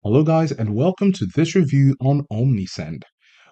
Hello, guys, and welcome to this review on Omnisend.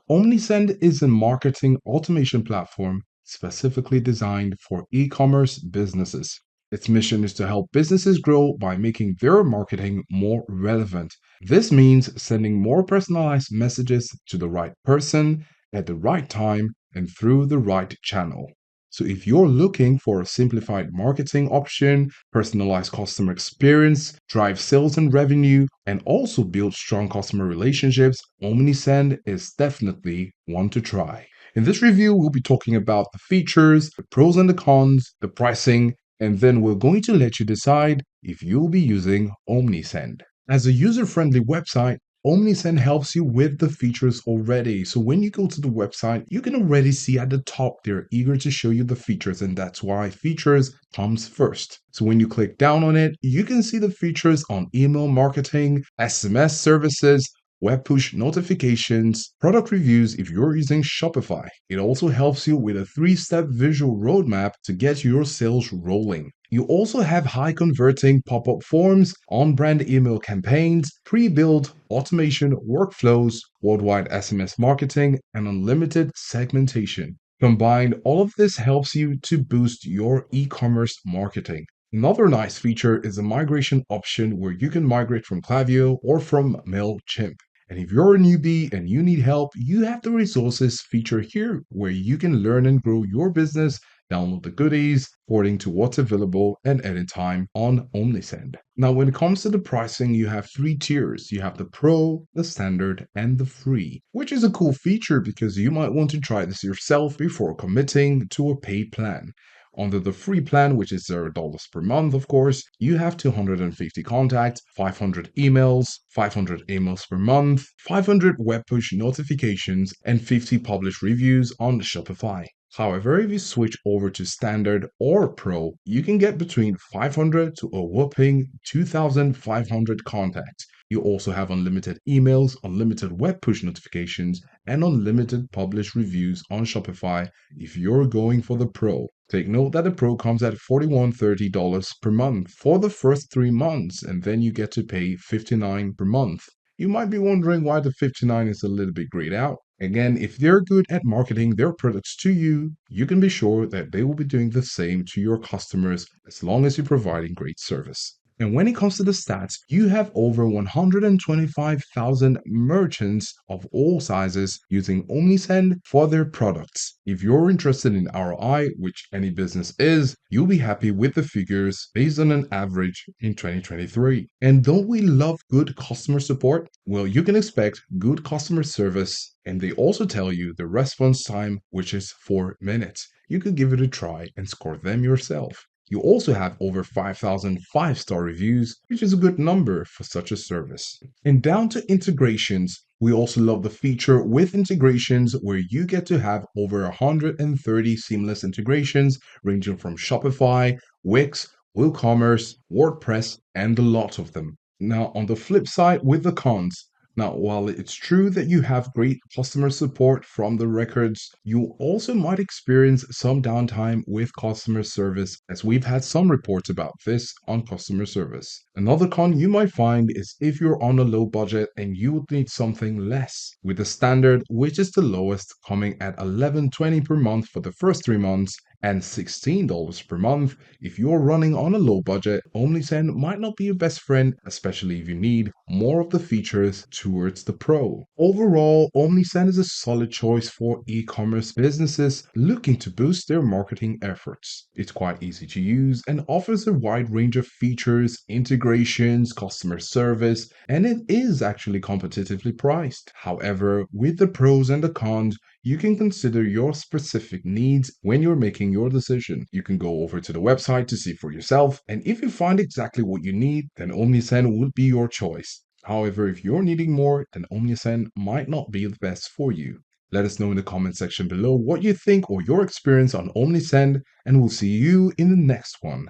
Omnisend is a marketing automation platform specifically designed for e commerce businesses. Its mission is to help businesses grow by making their marketing more relevant. This means sending more personalized messages to the right person at the right time and through the right channel. So, if you're looking for a simplified marketing option, personalized customer experience, drive sales and revenue, and also build strong customer relationships, Omnisend is definitely one to try. In this review, we'll be talking about the features, the pros and the cons, the pricing, and then we're going to let you decide if you'll be using Omnisend. As a user-friendly website, Omnisend helps you with the features already. So when you go to the website, you can already see at the top they're eager to show you the features, and that's why features comes first. So when you click down on it, you can see the features on email marketing, SMS services, web push notifications, product reviews if you're using Shopify. It also helps you with a 3-step visual roadmap to get your sales rolling. You also have high converting pop up forms, on brand email campaigns, pre built automation workflows, worldwide SMS marketing, and unlimited segmentation. Combined, all of this helps you to boost your e commerce marketing. Another nice feature is a migration option where you can migrate from Klaviyo or from MailChimp. And if you're a newbie and you need help, you have the resources feature here where you can learn and grow your business, download the goodies according to what's available and anytime on Omnisend. Now, when it comes to the pricing, you have 3 tiers. You have the Pro, the Standard, and the Free, which is a cool feature because you might want to try this yourself before committing to a paid plan. Under the free plan, which is $0 per month, of course, you have 250 contacts, 500 emails, 500 emails per month, 500 web push notifications, and 50 published reviews on Shopify. However, if you switch over to Standard or Pro, you can get between 500 to a whopping 2,500 contacts. You also have unlimited emails, unlimited web push notifications, and unlimited published reviews on Shopify if you're going for the Pro. Take note that the Pro comes at $41.30 per month for the first 3 months, and then you get to pay $59 per month. You might be wondering why the 59 is a little bit grayed out. Again, if they're good at marketing their products to you, you can be sure that they will be doing the same to your customers as long as you're providing great service. And when it comes to the stats, you have over 125,000 merchants of all sizes using Omnisend for their products. If you're interested in ROI, which any business is, you'll be happy with the figures based on an average in 2023. And don't we love good customer support? Well, you can expect good customer service, and they also tell you the response time, which is 4 minutes. You could give it a try and score them yourself. You also have over 5,000 5-star reviews, which is a good number for such a service. And down to integrations, we also love the feature with integrations where you get to have over 130 seamless integrations ranging from Shopify, Wix, WooCommerce, WordPress, and a lot of them. Now, on the flip side with the cons, now, while it's true that you have great customer support from the records, you also might experience some downtime with customer service, as we've had some reports about this on customer service. Another con you might find is if you're on a low budget and you would need something less, with the standard, which is the lowest, coming at $11.20 per month for the first 3 months and $16 per month. If you're running on a low budget, Omnisend might not be your best friend, especially if you need more of the features towards the Pro. Overall, Omnisend is a solid choice for e-commerce businesses looking to boost their marketing efforts. It's quite easy to use and offers a wide range of features, integrations, customer service, and it is actually competitively priced. However, with the pros and the cons, you can consider your specific needs when you're making your decision. You can go over to the website to see for yourself, and if you find exactly what you need, then Omnisend would be your choice. However, if you're needing more, then Omnisend might not be the best for you. Let us know in the comment section below what you think or your experience on Omnisend, and we'll see you in the next one.